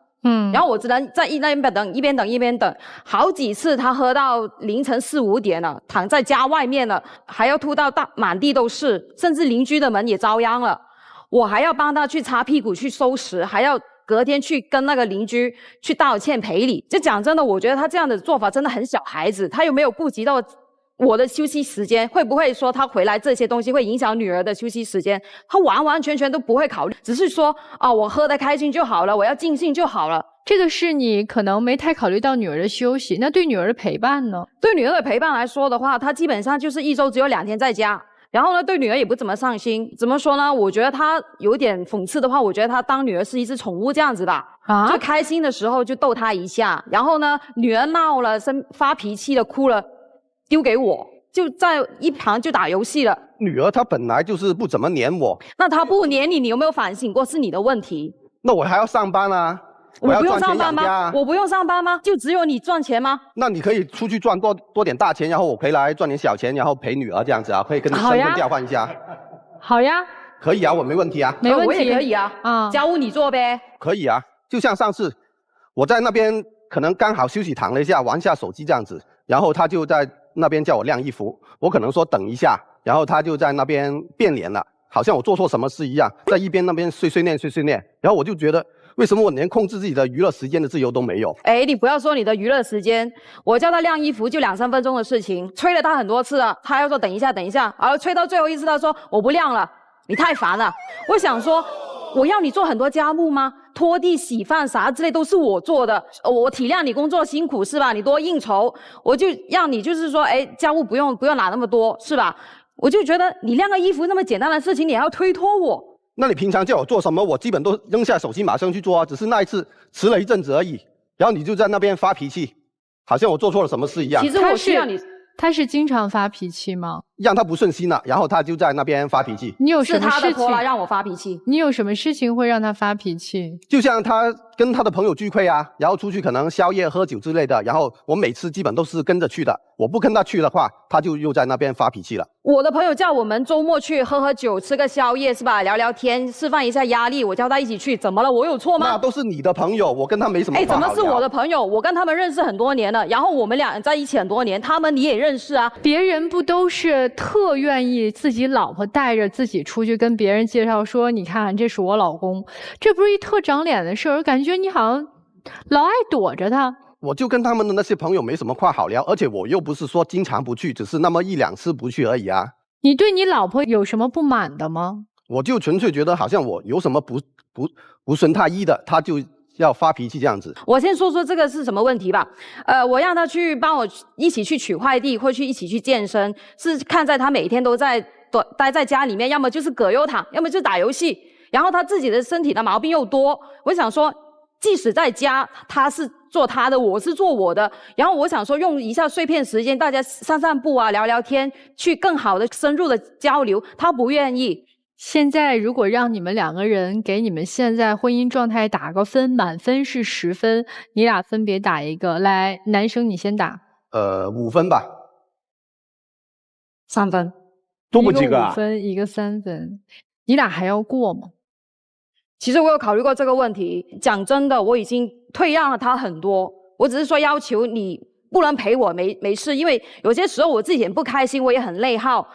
然后我只能在那边等，一边等，好几次他喝到凌晨4、5点了，躺在家外面了，还要吐到满地都是，甚至邻居的门也遭殃了。我还要帮他去擦屁股去收拾，还要隔天去跟那个邻居去道歉赔礼。就讲真的，我觉得他这样的做法真的很小孩子，他有没有顾及到我的休息时间？会不会说他回来这些东西会影响女儿的休息时间？他完完全全都不会考虑，只是说啊，我喝得开心就好了，我要尽兴就好了。这个是你可能没太考虑到女儿的休息，那对女儿的陪伴呢？对女儿的陪伴来说的话，他基本上就是1周只有2天在家。然后呢，对女儿也不怎么上心。怎么说呢？我觉得他有点讽刺的话，我觉得他当女儿是一只宠物这样子的啊。就开心的时候就逗她一下，然后呢，女儿闹了、发脾气了、哭了，丢给我，就在一旁就打游戏了。女儿她本来就是不怎么黏我，那她不黏你，你有没有反省过是你的问题？那我还要上班啊。我不用上班吗？啊、我不用上班吗？就只有你赚钱吗？那你可以出去赚多点大钱，然后我回来赚点小钱，然后陪女儿这样子啊，可以跟你身份调换一下。好呀，可以啊，我没问题啊。没问题，我也可以啊。家务你做呗。可以啊，就像上次我在那边可能刚好休息躺了一下，玩一下手机这样子，然后他就在那边叫我晾衣服，我可能说等一下，然后他就在那边变脸了，好像我做错什么事一样，在一边那边碎碎念，然后我就觉得。为什么我连控制自己的娱乐时间的自由都没有？哎，你不要说你的娱乐时间，我叫他晾衣服就2、3分钟的事情，催了他很多次了，他要说等一下，然后催到最后一次，他说我不晾了，你太烦了。我想说，我要你做很多家务吗？拖地、洗饭啥之类都是我做的，我体谅你工作辛苦是吧？你多应酬，我就让你就是说，哎，家务不用拿那么多是吧？我就觉得你晾个衣服那么简单的事情，你还要推脱我。那你平常叫我做什么，我基本都扔下手机马上去做啊，只是那一次迟了一阵子而已。然后你就在那边发脾气，好像我做错了什么事一样。其实我需要你，他是经常发脾气吗？让他不顺心了，然后他就在那边发脾气。你有什么事情？是他的拖拉让我发脾气。你有什么事情会让他发脾气？就像他跟他的朋友聚会啊，然后出去可能宵夜喝酒之类的，然后我每次基本都是跟着去的。我不跟他去的话，他就又在那边发脾气了。我的朋友叫我们周末去喝酒，吃个宵夜是吧？聊聊天，释放一下压力。我叫他一起去，怎么了？我有错吗？那都是你的朋友，我跟他没什么话好聊。怎么是我的朋友？我跟他们认识很多年了，然后我们俩在一起很多年，他们你也认识啊。别人不都是特愿意自己老婆带着自己出去跟别人介绍说，你看这是我老公，这不是一特长脸的事儿，感觉你好像老爱躲着他。我就跟他们的那些朋友没什么话好聊，而且我又不是说经常不去，只是那么1、2次不去而已啊。你对你老婆有什么不满的吗？我就纯粹觉得好像我有什么不顺他意的，他就要发脾气这样子。我先说说这个是什么问题吧。我让他去帮我一起去取快递，或一起去健身，是看在他每天都在待在家里面，要么就是葛优躺，要么就是打游戏，然后他自己的身体的毛病又多。我想说，即使在家，他是做他的，我是做我的。然后我想说，用一下碎片时间，大家散散步啊，聊聊天，去更好的深入的交流。他不愿意。现在如果让你们2个人给你们现在婚姻状态打个分，满分是10分，你俩分别打一个。来，男生你先打。 5分吧。3分。多不几个？1个5分，1个3分。你俩还要过吗？其实我有考虑过这个问题。讲真的，我已经退让了他很多。我只是说要求你不能陪我没事，因为有些时候我自己很不开心，我也很内耗。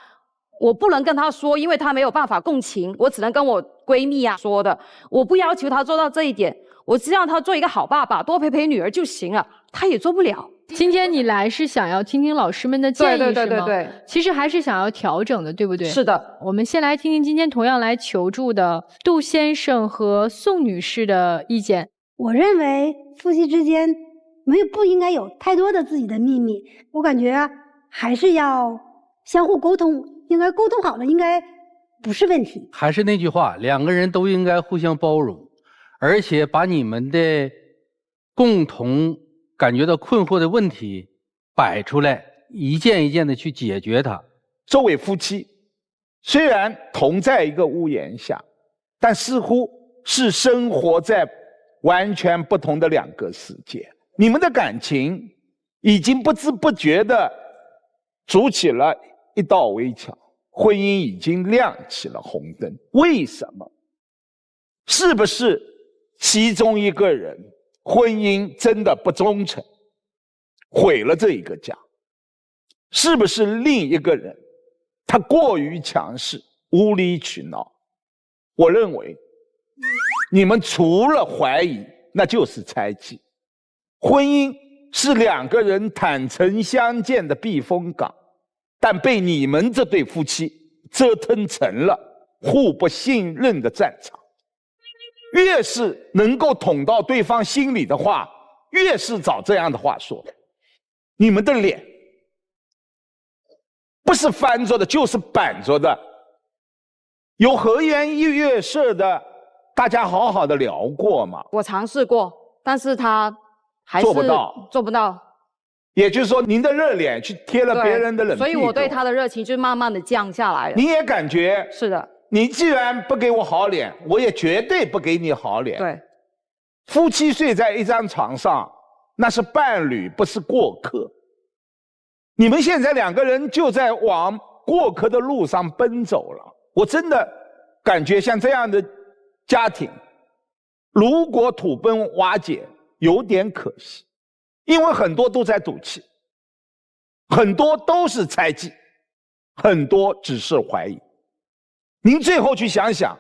我不能跟他说，因为他没有办法共情，我只能跟我闺蜜啊说的。我不要求他做到这一点，我只让他做一个好爸爸，多陪陪女儿就行了。他也做不了。今天你来是想要听听老师们的建议是吗？对。其实还是想要调整的，对不对？是的。我们先来听听今天同样来求助的杜先生和宋女士的意见。我认为夫妻之间不应该有太多的自己的秘密，我感觉还是要相互沟通，应该沟通好了，应该不是问题。还是那句话，2个人都应该互相包容，而且把你们的共同感觉到困惑的问题摆出来，一件一件的去解决它。这位夫妻虽然同在一个屋檐下，但似乎是生活在完全不同的2个世界。你们的感情已经不知不觉地筑起了一道围墙，婚姻已经亮起了红灯。为什么？是不是其中一个人婚姻真的不忠诚，毁了这一个家？是不是另一个人他过于强势，无理取闹？我认为你们除了怀疑，那就是猜忌。婚姻是2个人坦诚相见的避风港，但被你们这对夫妻折腾成了互不信任的战场。越是能够捅到对方心里的话，越是找这样的话说。你们的脸不是翻着的，就是板着的。有和颜悦色的，大家好好的聊过吗？我尝试过，但是他还是做不到，做不到。也就是说，您的热脸去贴了别人的冷屁股，所以我对他的热情就慢慢的降下来了。你也感觉是的。你既然不给我好脸，我也绝对不给你好脸。对，夫妻睡在一张床上，那是伴侣，不是过客。你们现在两个人就在往过客的路上奔走了。我真的感觉像这样的家庭，如果土崩瓦解，有点可惜，因为很多都在赌气，很多都是猜忌，很多只是怀疑。您最后去想想，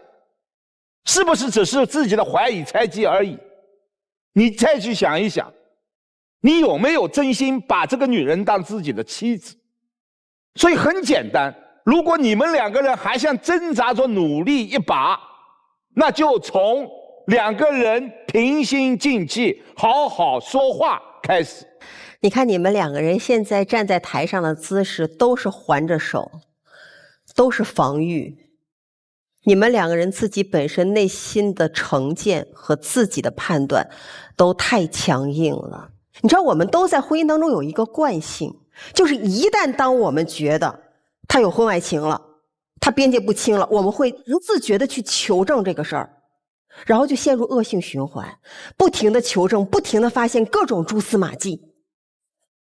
是不是只是自己的怀疑猜忌而已？你再去想一想，你有没有真心把这个女人当自己的妻子？所以很简单，如果你们两个人还想挣扎着努力一把，那就从两个人平心静气好好说话开始。你看你们两个人现在站在台上的姿势都是环着手，都是防御。你们两个人自己本身内心的成见和自己的判断都太强硬了。你知道我们都在婚姻当中有一个惯性，就是一旦当我们觉得他有婚外情了，他边界不清了，我们会不自觉的去求证这个事儿，然后就陷入恶性循环，不停的求证，不停的发现各种蛛丝马迹，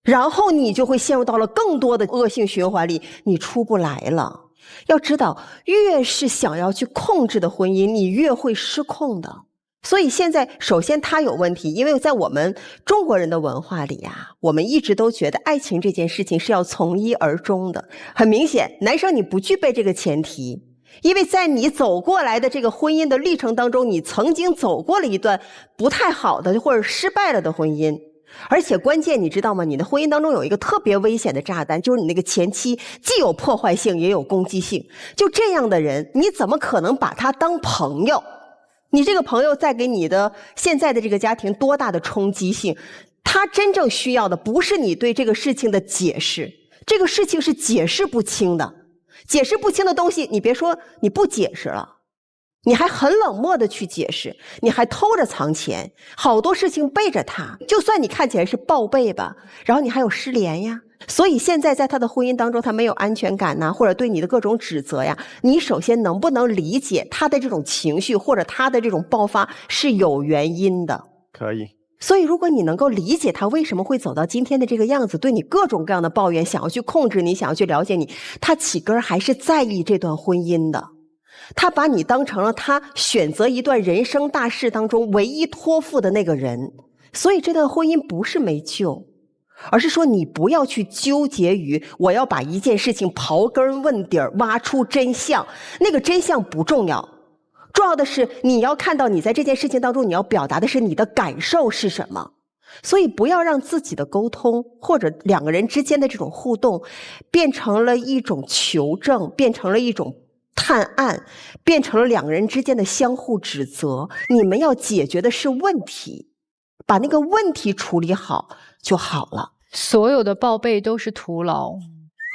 然后你就会陷入到了更多的恶性循环里，你出不来了。要知道，越是想要去控制的婚姻，你越会失控的。所以现在首先他有问题，因为在我们中国人的文化里啊，我们一直都觉得爱情这件事情是要从一而终的。很明显，男生你不具备这个前提，因为在你走过来的这个婚姻的历程当中，你曾经走过了一段不太好的或者失败了的婚姻。而且关键你知道吗？你的婚姻当中有一个特别危险的炸弹，就是你那个前妻既有破坏性也有攻击性。就这样的人，你怎么可能把他当朋友？你这个朋友在给你的现在的这个家庭多大的冲击性？他真正需要的不是你对这个事情的解释，这个事情是解释不清的。解释不清的东西，你别说你不解释了，你还很冷漠的去解释，你还偷着藏钱，好多事情背着他，就算你看起来是报备吧，然后你还有失联呀。所以现在在他的婚姻当中，他没有安全感呐，或者对你的各种指责呀，你首先能不能理解他的这种情绪，或者他的这种爆发是有原因的？可以。所以如果你能够理解他为什么会走到今天的这个样子，对你各种各样的抱怨，想要去控制你，想要去了解你，他起根还是在意这段婚姻的。他把你当成了他选择一段人生大事当中唯一托付的那个人，所以这段婚姻不是没救，而是说你不要去纠结于我要把一件事情刨根问底儿，挖出真相，那个真相不重要，重要的是你要看到你在这件事情当中你要表达的是你的感受是什么。所以不要让自己的沟通或者两个人之间的这种互动变成了一种求证，变成了一种探案，变成了两个人之间的相互指责。你们要解决的是问题，把那个问题处理好就好了。所有的报备都是徒劳，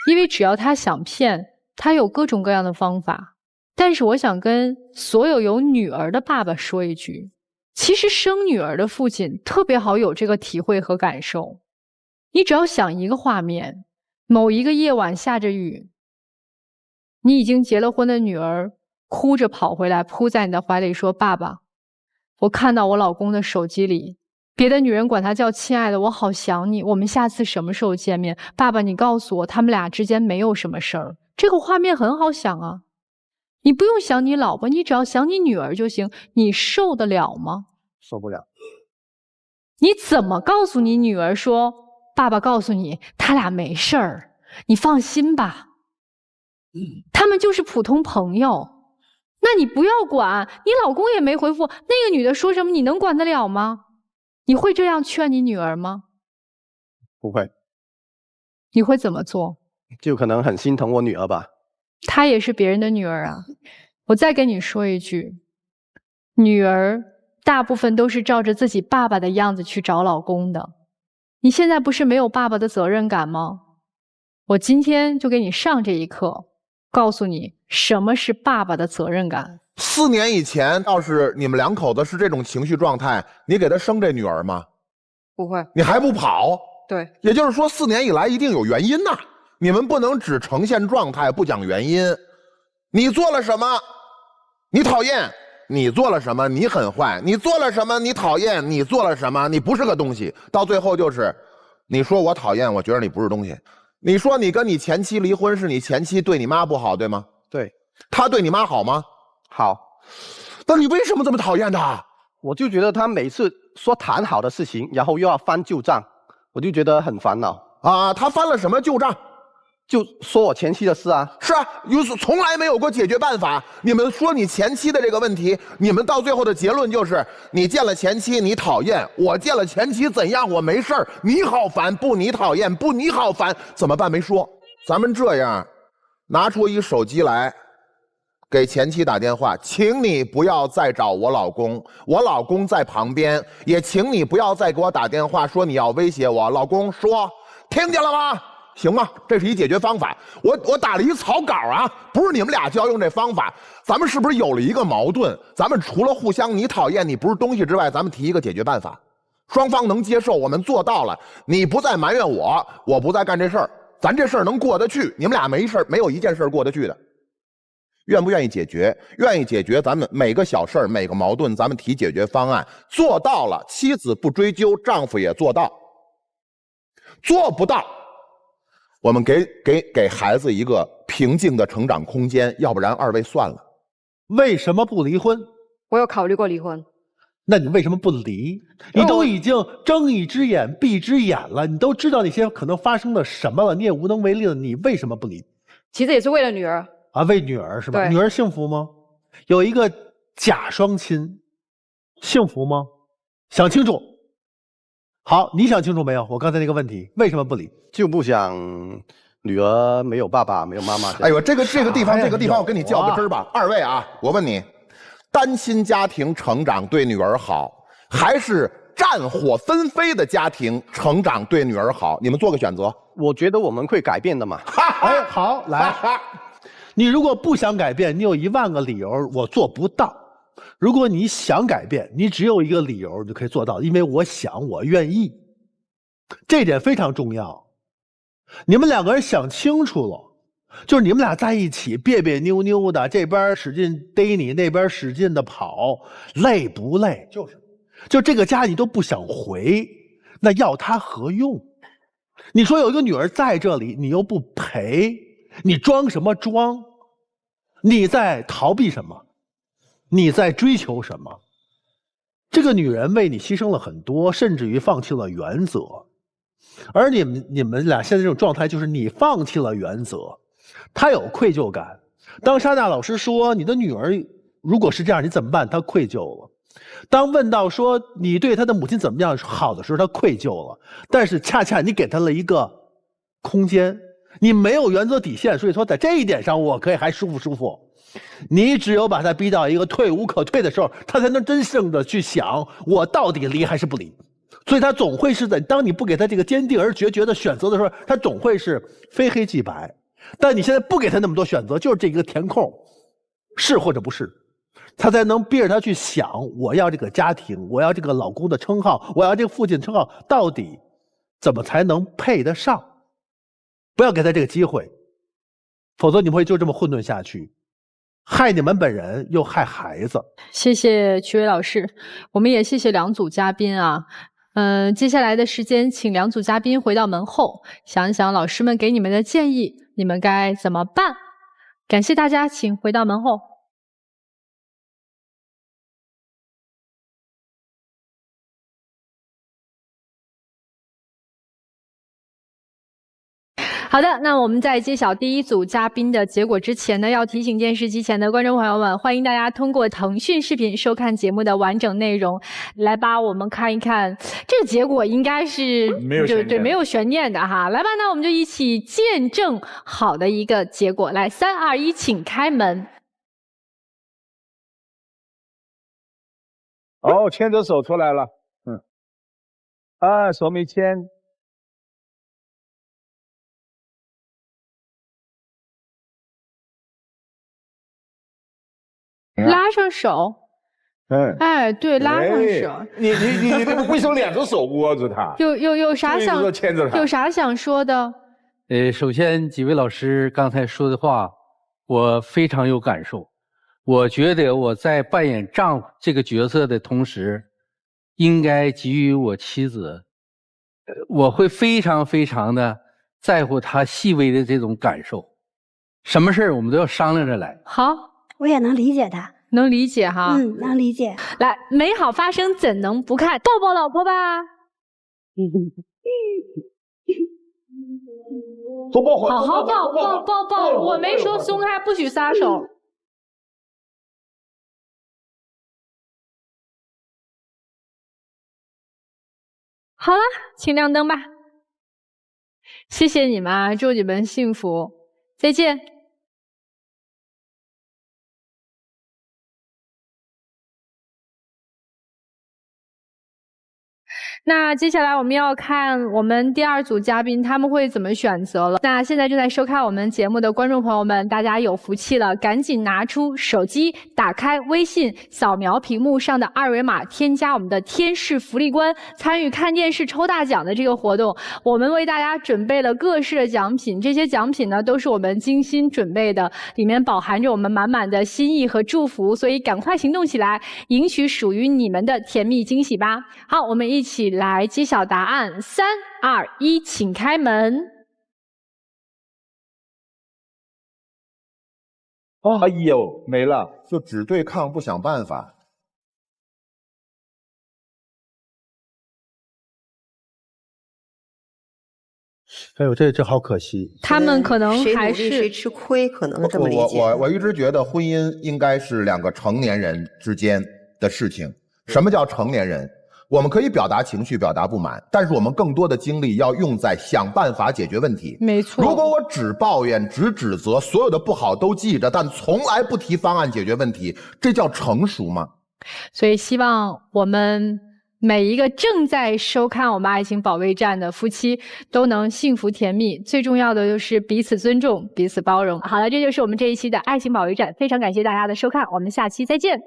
因为只要他想骗，他有各种各样的方法。但是我想跟所有有女儿的爸爸说一句，其实生女儿的父亲特别好有这个体会和感受。你只要想一个画面，某一个夜晚下着雨，你已经结了婚的女儿哭着跑回来，扑在你的怀里说，爸爸，我看到我老公的手机里别的女人管他叫亲爱的，我好想你，我们下次什么时候见面？爸爸，你告诉我他们俩之间没有什么事儿。这个画面很好想啊，你不用想你老婆，你只要想你女儿就行。你受得了吗？受不了。你怎么告诉你女儿说，爸爸告诉你他俩没事儿，你放心吧，他们就是普通朋友，那你不要管，你老公也没回复，那个女的说什么你能管得了吗？你会这样劝你女儿吗？不会。你会怎么做？就可能很心疼我女儿吧。她也是别人的女儿啊。我再跟你说一句，女儿大部分都是照着自己爸爸的样子去找老公的。你现在不是没有爸爸的责任感吗？我今天就给你上这一课，告诉你什么是爸爸的责任感。4年以前，要是你们2口子是这种情绪状态，你给他生这女儿吗？不会。你还不跑？对，也就是说4年以来一定有原因呐，你们不能只呈现状态不讲原因。你做了什么？你讨厌。你做了什么？你很坏。你做了什么？你讨厌。你做了什么？你不是个东西。到最后就是，你说我讨厌，我觉得你不是东西。你说你跟你前妻离婚是你前妻对你妈不好，对吗？对。他对你妈好吗？好。那你为什么这么讨厌他？我就觉得他每次说谈好的事情，然后又要翻旧账，我就觉得很烦恼啊。他翻了什么旧账？就说我前妻的事啊。是啊，从来没有过解决办法。你们说你前妻的这个问题，你们到最后的结论就是你见了前妻你讨厌，我见了前妻怎样我没事儿，你好烦，不你讨厌，不你好烦，怎么办没说。咱们这样，拿出一手机来，给前妻打电话，请你不要再找我老公，我老公在旁边，也请你不要再给我打电话说你要威胁我。老公说，听见了吗？行吗？这是一解决方法。我打了一草稿啊，不是你们俩就要用这方法。咱们是不是有了一个矛盾？咱们除了互相你讨厌你不是东西之外，咱们提一个解决办法，双方能接受，我们做到了，你不再埋怨我，我不再干这事儿，咱这事儿能过得去。你们俩没事，没有一件事过得去的。愿不愿意解决？愿意解决，咱们每个小事儿每个矛盾咱们提解决方案，做到了，妻子不追究，丈夫也做到。做不到，我们给孩子一个平静的成长空间，要不然2位算了。为什么不离婚？我有考虑过离婚。那你为什么不离？你都已经睁一只眼闭一只眼了，你都知道那些可能发生了什么了，你也无能为力了，你为什么不离？其实也是为了女儿啊，为女儿是吧？女儿幸福吗？有一个假双亲，幸福吗？想清楚。好，你想清楚没有？我刚才那个问题，为什么不离？就不想女儿没有爸爸，没有妈妈。哎呦，这个地方，我跟你较个真儿吧。2位啊，我问你，单亲家庭成长对女儿好，还是战火纷飞的家庭成长对女儿好？你们做个选择。我觉得我们会改变的嘛。哎，好，来，你如果不想改变，你有10000个理由，我做不到。如果你想改变，你只有一个理由就可以做到，因为我想，我愿意，这点非常重要。你们2个人想清楚了，就是你们俩在一起别别扭扭的，这边使劲逮你，那边使劲的跑，累不累？就这个家你都不想回，那要他何用？你说有一个女儿在这里，你又不陪，你装什么装？你在逃避什么？你在追求什么？这个女人为你牺牲了很多，甚至于放弃了原则。而你们俩现在这种状态，就是你放弃了原则，她有愧疚感。当莎娜老师说你的女儿如果是这样，你怎么办？她愧疚了。当问到说你对她的母亲怎么样好的时候，她愧疚了。但是恰恰你给她了一个空间，你没有原则底线，所以说在这一点上我可以还舒服。你只有把他逼到一个退无可退的时候，他才能真正的去想我到底离还是不离。所以他总会是在当你不给他这个坚定而决绝的选择的时候，他总会是非黑即白。但你现在不给他那么多选择，就是这个填空，是或者不是，他才能逼着他去想，我要这个家庭，我要这个老公的称号，我要这个父亲的称号，到底怎么才能配得上？不要给他这个机会，否则你们会就这么混沌下去，害你们本人又害孩子。谢谢曲伟老师，我们也谢谢2组嘉宾啊。接下来的时间，请2组嘉宾回到门后，想一想老师们给你们的建议，你们该怎么办？感谢大家，请回到门后。好的，那我们在揭晓第一组嘉宾的结果之前呢，要提醒电视机前的观众朋友们，欢迎大家通过腾讯视频收看节目的完整内容。来吧，我们看一看这个结果，应该是没有悬念的哈。来吧，那我们就一起见证好的一个结果。来，3、2、1，请开门。哦，牵着手出来了，啊，手没牵。拉上手，哎，对，拉上手。你为什么两只手握着他？有啥想牵着他？有啥想说的？首先几位老师刚才说的话，我非常有感受。我觉得我在扮演丈夫这个角色的同时，应该给予我妻子，我会非常非常的在乎她细微的这种感受。什么事儿我们都要商量着来。好。我也能理解他，能理解哈，能理解。来，美好发生怎能不看？抱抱老婆吧。好好抱，我没说松开，不许撒手。好了，请亮灯吧。谢谢你们啊，祝你们幸福，再见。那接下来我们要看我们第2组嘉宾他们会怎么选择了。那现在正在收看我们节目的观众朋友们，大家有福气了，赶紧拿出手机，打开微信，扫描屏幕上的2维码，添加我们的天视福利官，参与看电视抽大奖的这个活动。我们为大家准备了各式的奖品，这些奖品呢都是我们精心准备的，里面饱含着我们满满的心意和祝福，所以赶快行动起来，赢取属于你们的甜蜜惊喜吧。好，我们一起来揭晓答案，3、2、1，请开门。哎呦，没了，就只对抗不想办法。哎呦，这好可惜。他们可能还是谁努力谁吃亏，可能这么理解。我一直觉得婚姻应该是2个成年人之间的事情。什么叫成年人？我们可以表达情绪，表达不满，但是我们更多的精力要用在想办法解决问题。没错。如果我只抱怨、只指责，所有的不好都记着，但从来不提方案解决问题，这叫成熟吗？所以希望我们每一个正在收看我们爱情保卫战的夫妻都能幸福甜蜜，最重要的就是彼此尊重、彼此包容。好了，这就是我们这一期的爱情保卫战，非常感谢大家的收看，我们下期再见。